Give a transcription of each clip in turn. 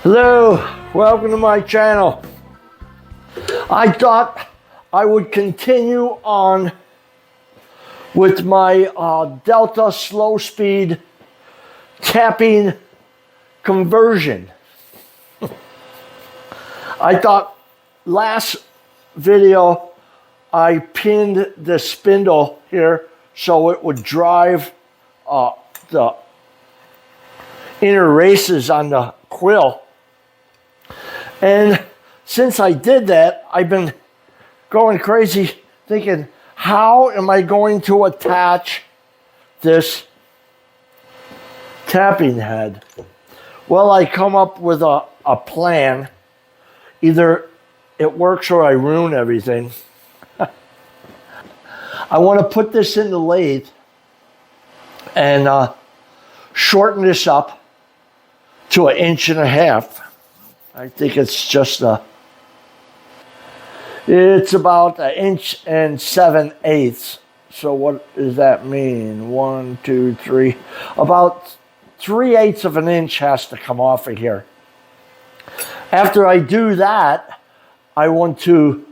Hello, welcome to my channel. I thought I would continue on with my Delta slow speed tapping conversion. I thought last video I pinned the spindle here so it would drive the inner races on the quill. And since I did that, I've been going crazy thinking, how am I going to attach this tapping head? Well, I come up with a plan. Either it works or I ruin everything. I want to put this in the lathe and shorten this up to 1.5 inches. I think it's just it's about 1 7/8 inches. So what does that mean? 1, 2, 3. About 3/8 of an inch has to come off of here. After I do that, I want to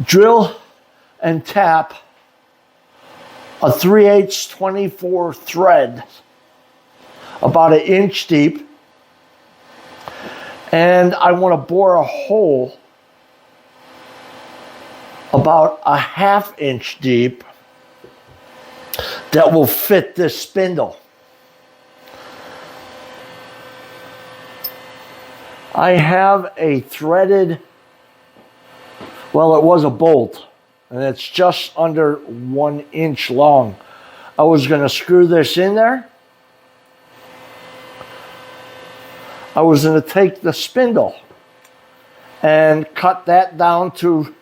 drill and tap a 3/8 24 thread, about 1 inch deep. And I want to bore a hole about 1/2 inch deep that will fit this spindle. I have a threaded, well, it was a bolt, and it's just under 1 inch long. I was going to screw this in there. I was going to take the spindle and cut that down to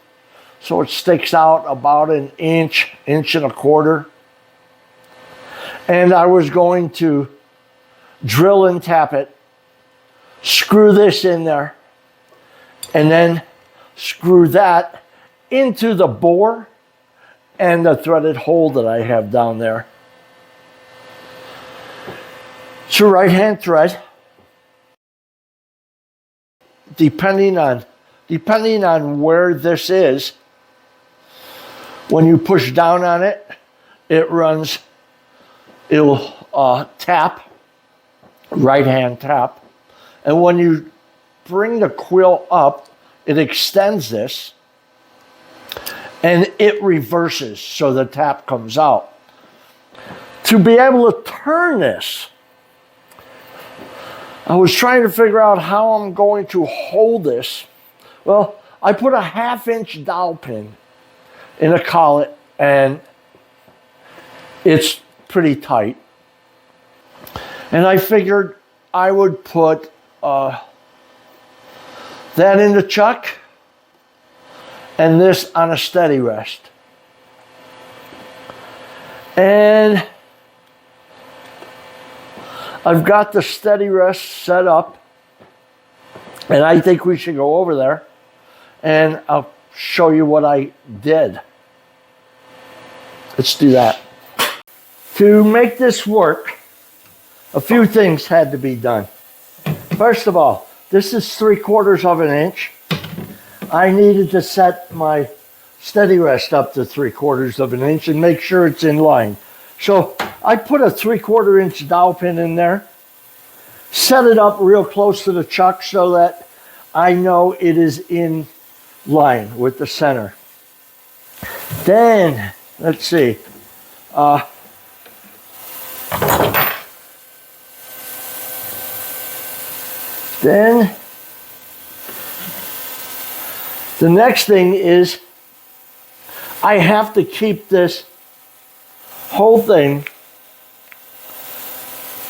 so it sticks out about 1 inch, 1.25 inches. And I was going to drill and tap it, screw this in there, and then screw that into the bore and the threaded hole that I have down there. It's a right-hand thread. Depending on where this is, when you push down on it, it'll tap, right-hand tap. And when you bring the quill up, it extends this and it reverses so the tap comes out. To be able to turn this, I was trying to figure out how I'm going to hold this. Well, I put a 1/2 inch dowel pin in a collet and it's pretty tight. And I figured I would put that in the chuck and this on a steady rest. And I've got the steady rest set up, and I think we should go over there and I'll show you what I did. Let's do that. To make this work, a few things had to be done. First of all, this is 3/4 inch. I needed to set my steady rest up to 3/4 inch and make sure it's in line. So I put a 3/4 inch dowel pin in there, set it up real close to the chuck so that I know it is in line with the center. Then, let's see, then the next thing is I have to keep this whole thing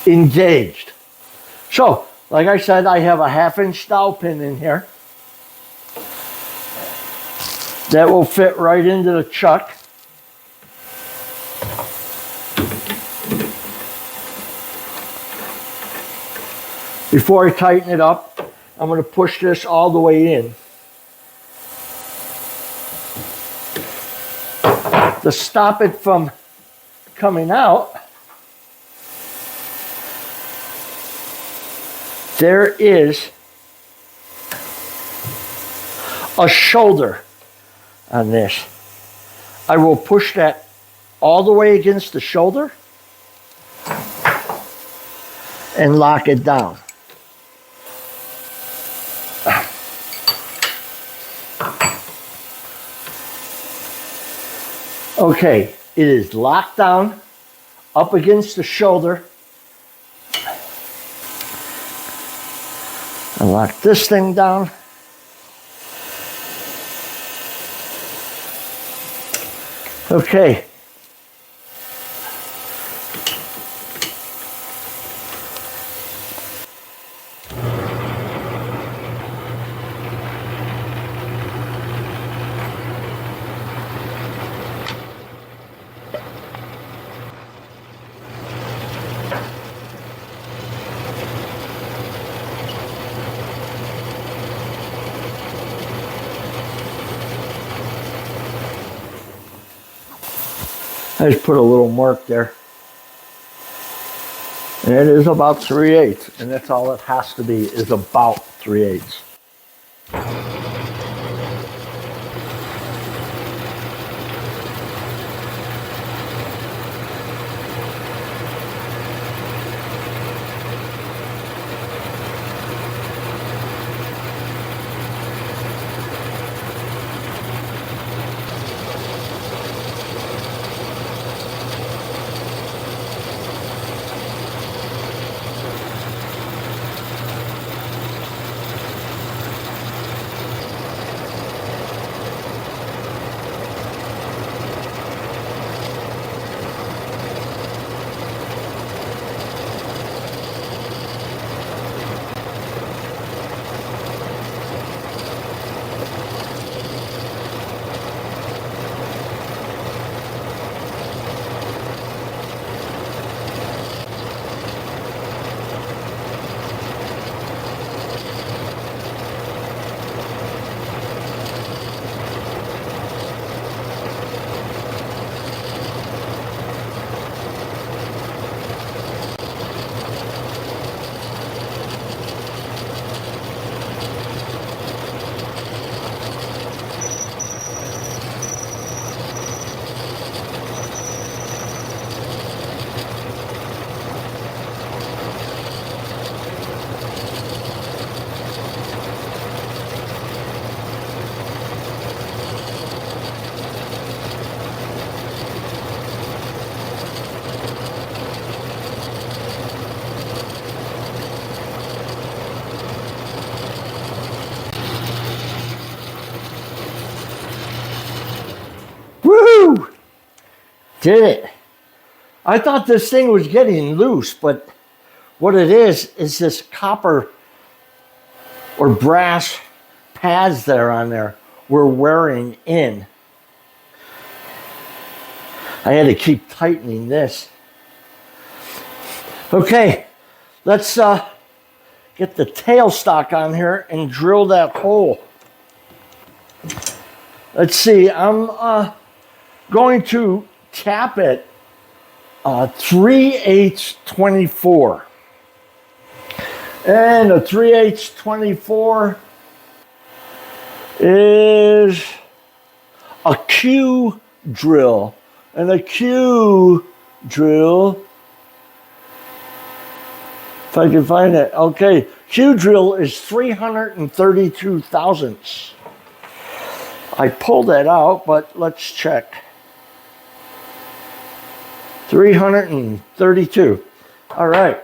engaged. So, like I said, I have a 1/2 inch dowel pin in here that will fit right into the chuck. Before I tighten it up, I'm going to push this all the way in. To stop it from coming out, there is a shoulder on this. I will push that all the way against the shoulder and lock it down. Okay, it is locked down up against the shoulder. I lock this thing down. Okay. I just put a little mark there. And it is about 3/8, and that's all it has to be, is about 3/8. Woo! Did it. I thought this thing was getting loose, but what it is this copper or brass pads that are on there were wearing in. I had to keep tightening this. Okay, let's get the tailstock on here and drill that hole. Let's see, I'm going to tap it 3/8 24. And a 3/8 24 is a Q drill. And a Q drill, if I can find it, okay, Q drill is 332 thousandths. I pulled that out, but let's check. 332. All right.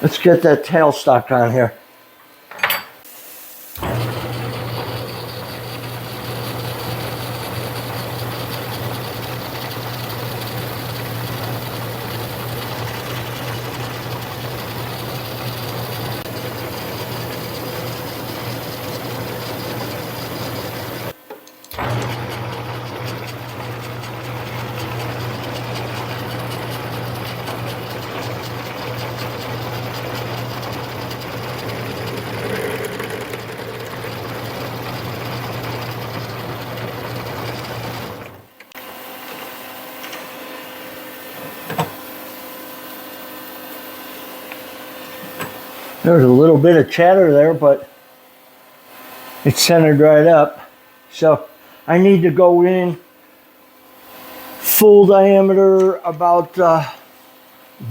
Let's get that tailstock on here. There's a little bit of chatter there, but it's centered right up. So I need to go in full diameter about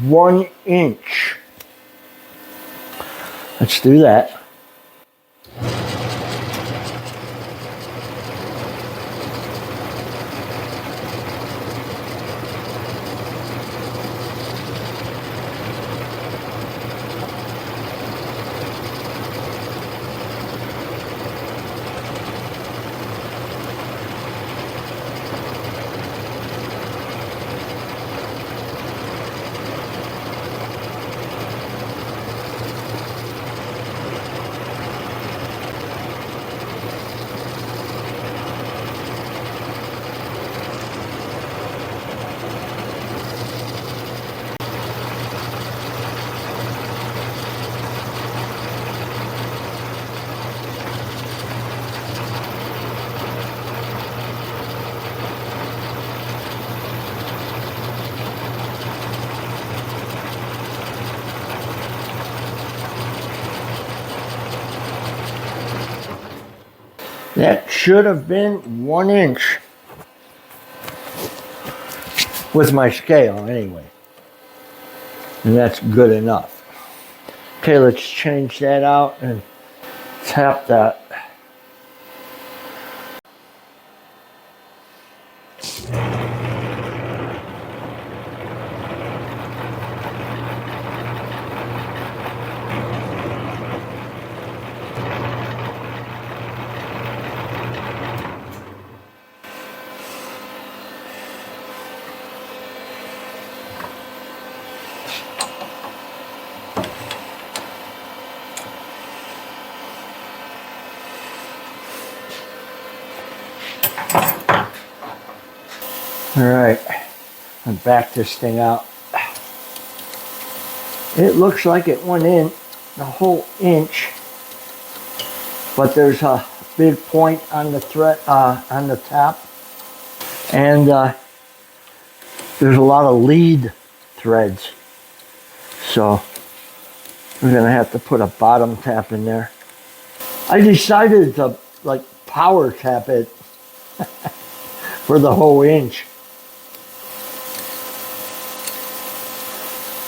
1 inch. Let's do that. That should have been 1 inch with my scale anyway. And that's good enough. Okay, let's change that out and tap that. All right, and back this thing out. It looks like it went in the whole inch, but there's a big point on the thread, on the tap, and there's a lot of lead threads. So we're gonna have to put a bottom tap in there. I decided to like power tap it for the whole inch.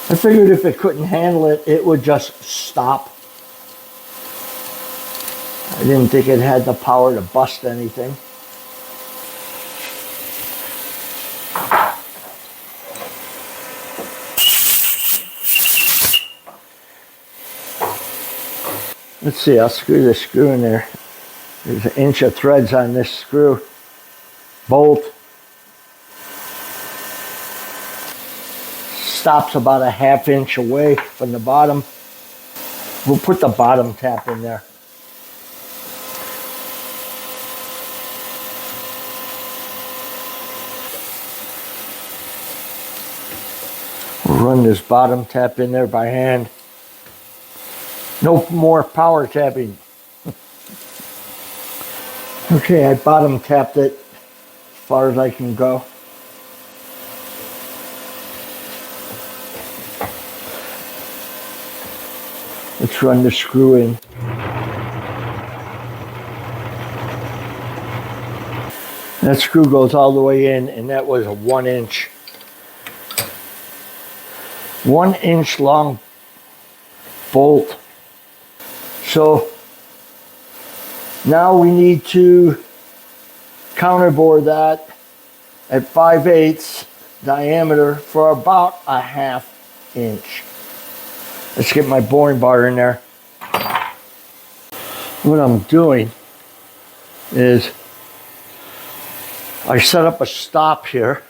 I figured if it couldn't handle it, it would just stop. I didn't think it had the power to bust anything. Let's see, I'll screw this screw in there. There's 1 inch of threads on this screw. Bolt. Stops about a 1/2 inch away from the bottom. We'll put the bottom tap in there. We'll run this bottom tap in there by hand. No more power tapping. Okay, I bottom tapped it as far as I can go. Let's run the screw in. That screw goes all the way in, and that was a 1 inch. 1 inch long bolt. So now we need to counterbore that at 5/8 diameter for about a 1/2 inch. Let's get my boring bar in there. What I'm doing is I set up a stop here,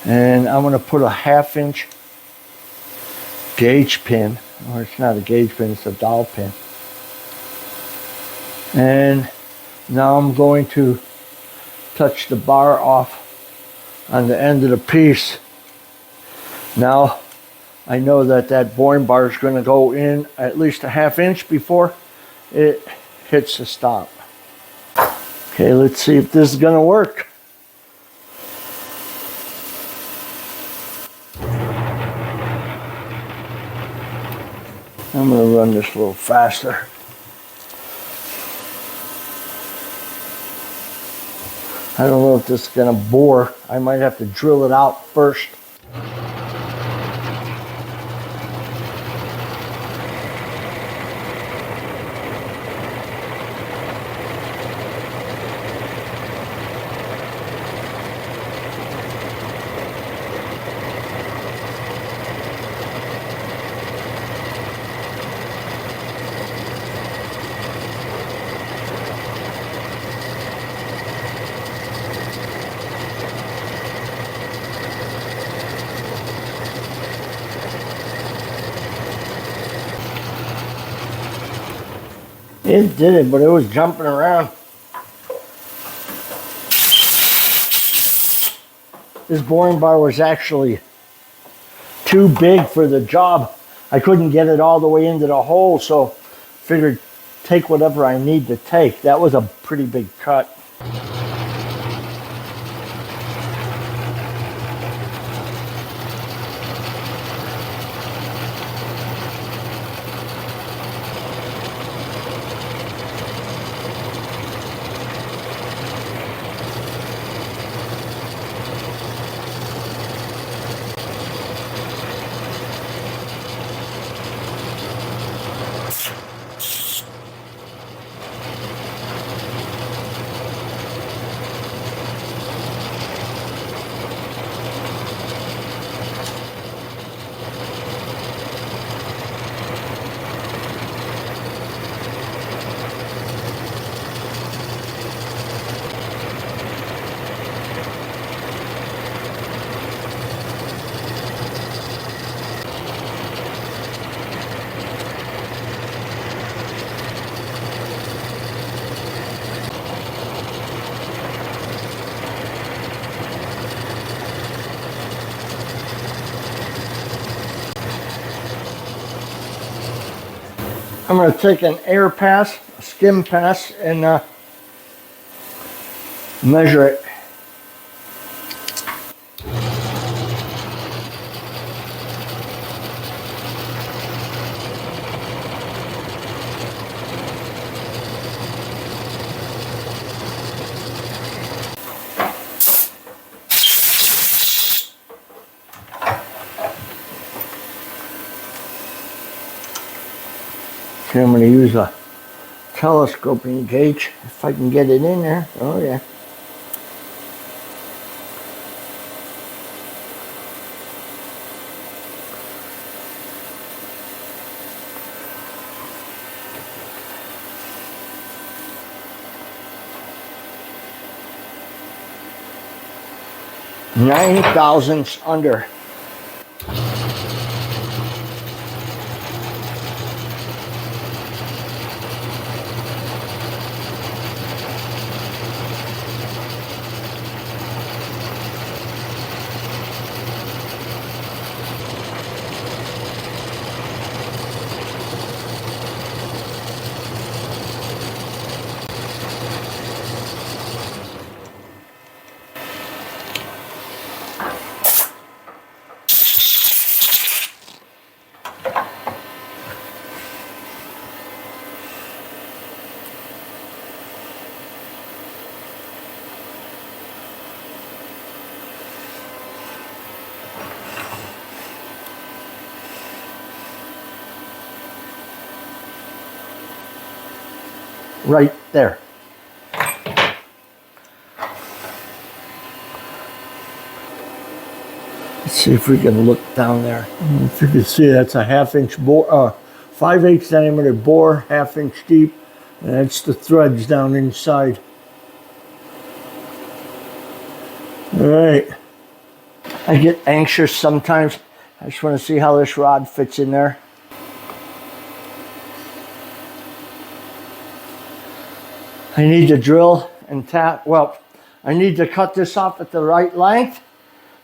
and I'm going to put a 1/2 inch gauge pin, or it's not a gauge pin, it's a dowel pin. And now I'm going to touch the bar off on the end of the piece. Now I know that that boring bar is going to go in at least a 1/2 inch before it hits the stop. Okay, let's see if this is going to work. I'm going to run this a little faster. I don't know if this is going to bore. I might have to drill it out first. It did it, but it was jumping around. This boring bar was actually too big for the job. I couldn't get it all the way into the hole, so figured take whatever I need to take. That was a pretty big cut. I'm going to take an air pass, a skim pass, and measure it. I'm going to use a telescoping gauge if I can get it in there. Oh yeah. Nine thousandths under. Right there. Let's see if we can look down there. If you can see, that's a 1/2 inch bore, 5/8 diameter bore, 1/2 inch deep, and that's the threads down inside. All right. I get anxious sometimes. I just want to see how this rod fits in there. I need to drill and tap, well, I need to cut this off at the right length,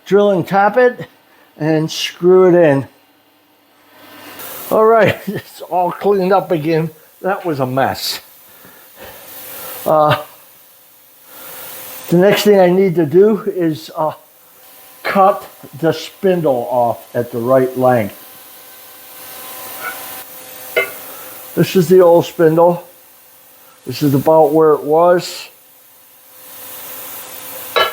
drill and tap it, and screw it in. All right, it's all cleaned up again. That was a mess. The next thing I need to do is cut the spindle off at the right length. This is the old spindle. This is about where it was. I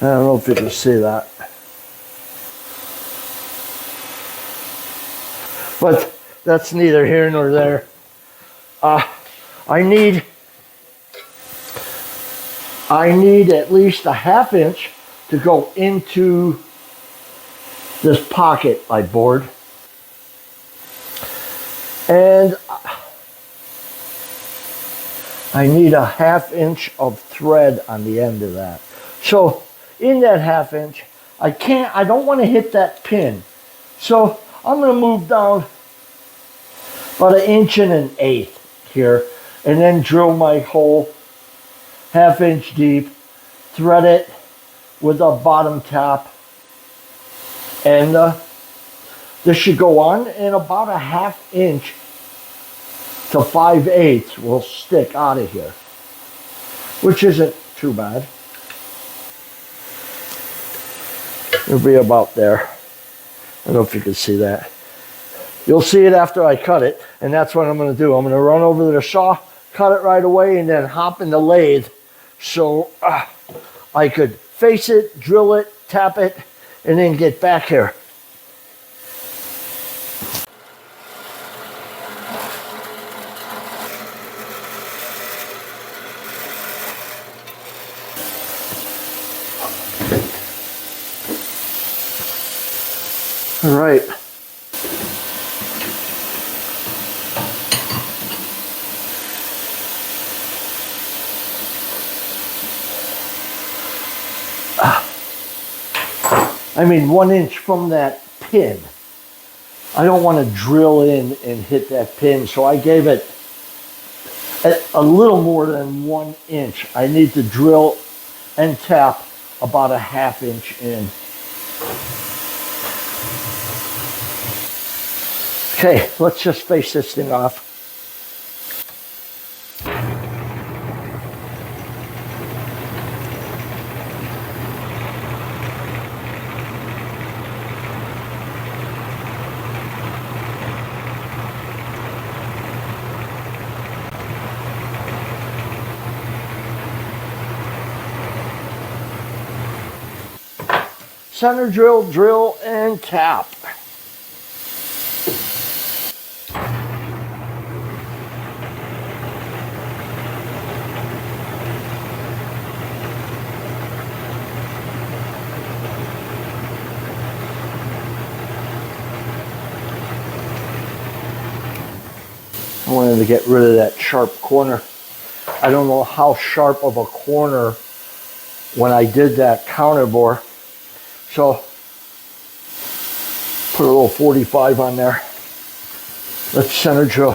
don't know if you can see that. But that's neither here nor there. I need at least a ½ inch to go into this pocket I bored. And I need a ½ inch of thread on the end of that. So in that ½ inch, I don't want to hit that pin. So I'm going to move down about 1 1/8 here and then drill my hole ½ inch deep, thread it with a bottom tap, and this should go on, and about a ½ inch to 5/8 will stick out of here, which isn't too bad. It'll be about there. I don't know if you can see that. You'll see it after I cut it, and that's what I'm going to do. I'm going to run over to the saw, cut it right away, and then hop in the lathe so I could face it, drill it, tap it, and then get back here. All right. I mean 1 inch from that pin. I don't want to drill in and hit that pin, so I gave it a little more than 1 inch. I need to drill and tap about a ½ inch in. Okay, let's just face this thing off. Center drill, drill, and tap. I wanted to get rid of that sharp corner. I don't know how sharp of a corner when I did that counterbore. So put a little 45 on there. Let's center drill.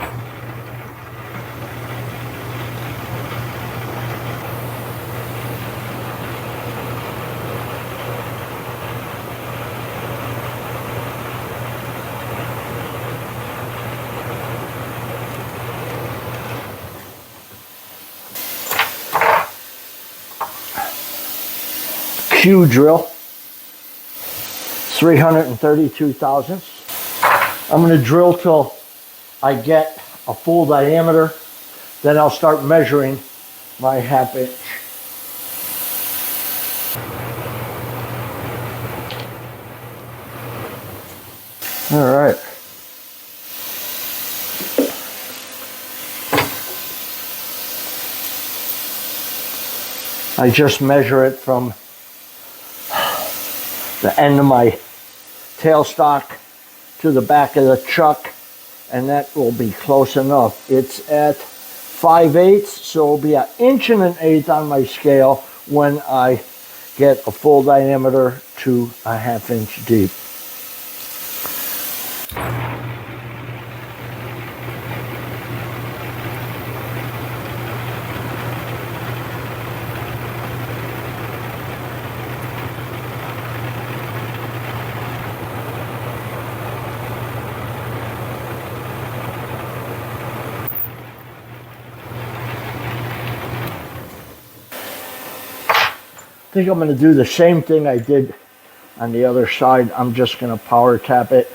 Q drill. 332 thousandths. I'm going to drill till I get a full diameter. Then I'll start measuring my ½ inch. All right. I just measure it from the end of my tailstock to the back of the chuck, and that will be close enough. It's at 5/8, so it'll be 1 1/8 on my scale when I get a full diameter to a ½ inch deep. I think I'm going to do the same thing I did on the other side. I'm just going to power tap it.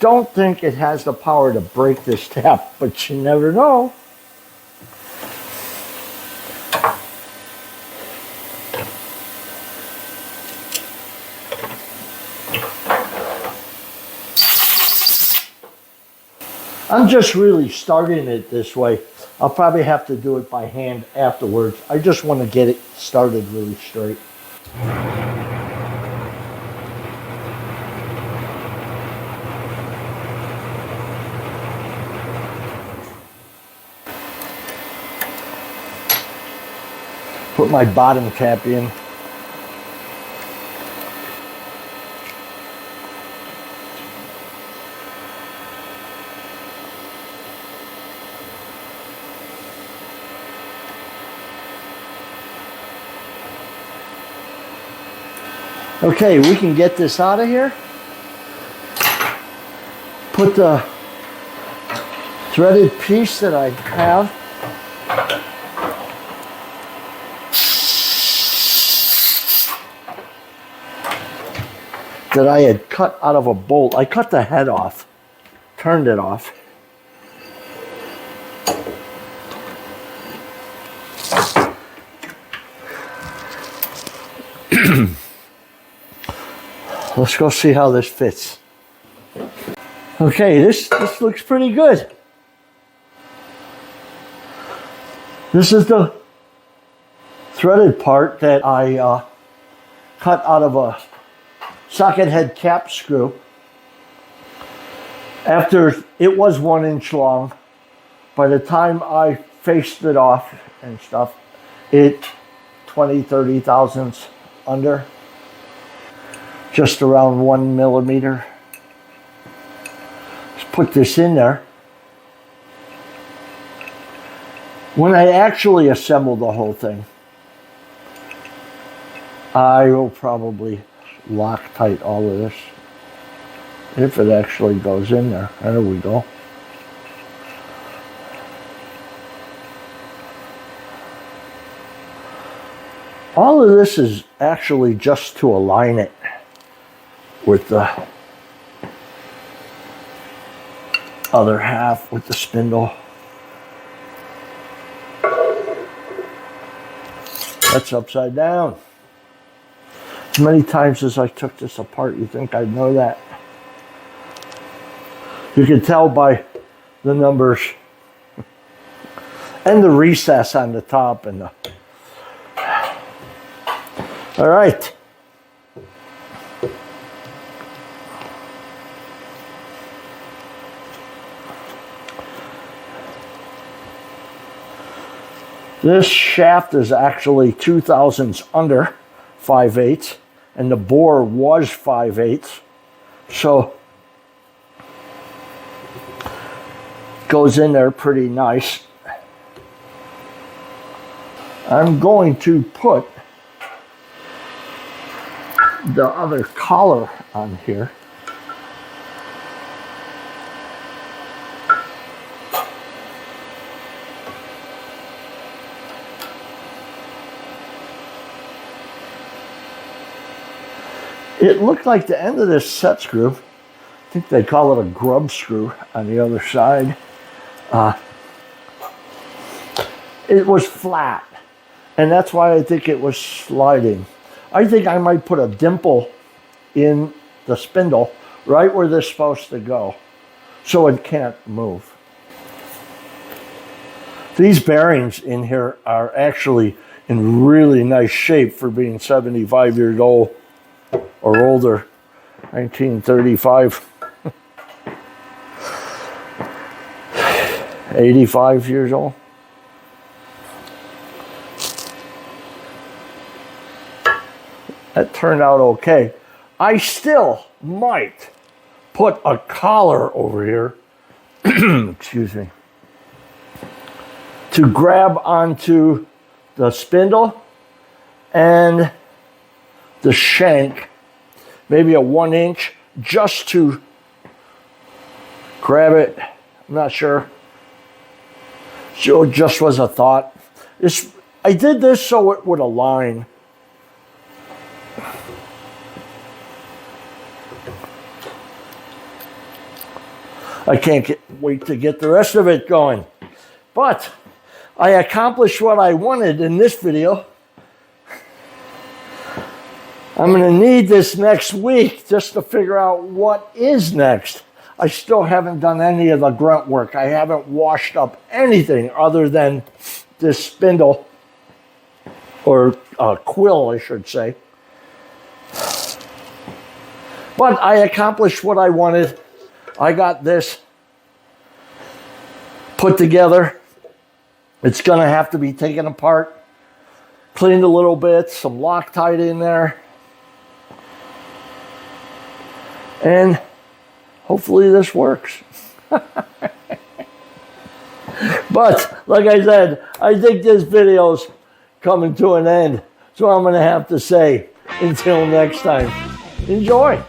don't think it has the power to break this tap, but you never know. I'm just really starting it this way. I'll probably have to do it by hand afterwards. I just want to get it started really straight. Put my bottom cap in. Okay, we can get this out of here. Put the threaded piece that I have that I had cut out of a bolt. I cut the head off, turned it off. Let's go see how this fits. Okay, this looks pretty good. This is the threaded part that I cut out of a socket head cap screw. After it was 1 inch long, by the time I faced it off and stuff, it 20-30 thousandths under. Just around 1 millimeter. Let's put this in there. When I actually assemble the whole thing, I will probably Loctite all of this. If it actually goes in there. There we go. All of this is actually just to align it with the other half with the spindle. That's upside down. As many times as I took this apart, you think I'd know that. You can tell by the numbers and the recess on the top and the... All right. This shaft is actually 2 thousandths under 5/8, and the bore was 5/8, so goes in there pretty nice. I'm going to put the other collar on here. It looked like the end of this set screw. I think they call it a grub screw on the other side. It was flat, and that's why I think it was sliding. I think I might put a dimple in the spindle right where this is supposed to go so it can't move. These bearings in here are actually in really nice shape for being 75 years old or older. 1935. 85 years old. That turned out okay. I still might put a collar over here, excuse me, to grab onto the spindle and the shank, maybe a 1 inch, just to grab it. I'm not sure. So it just was a thought. I did this so it would align. I can't wait to get the rest of it going. But I accomplished what I wanted in this video. I'm going to need this next week just to figure out what is next. I still haven't done any of the grunt work. I haven't washed up anything other than this spindle, or quill, I should say. But I accomplished what I wanted. I got this put together. It's going to have to be taken apart, cleaned a little bit, some Loctite in there. And hopefully this works. But like I said, I think this video's coming to an end. So I'm going to have to say, until next time, enjoy.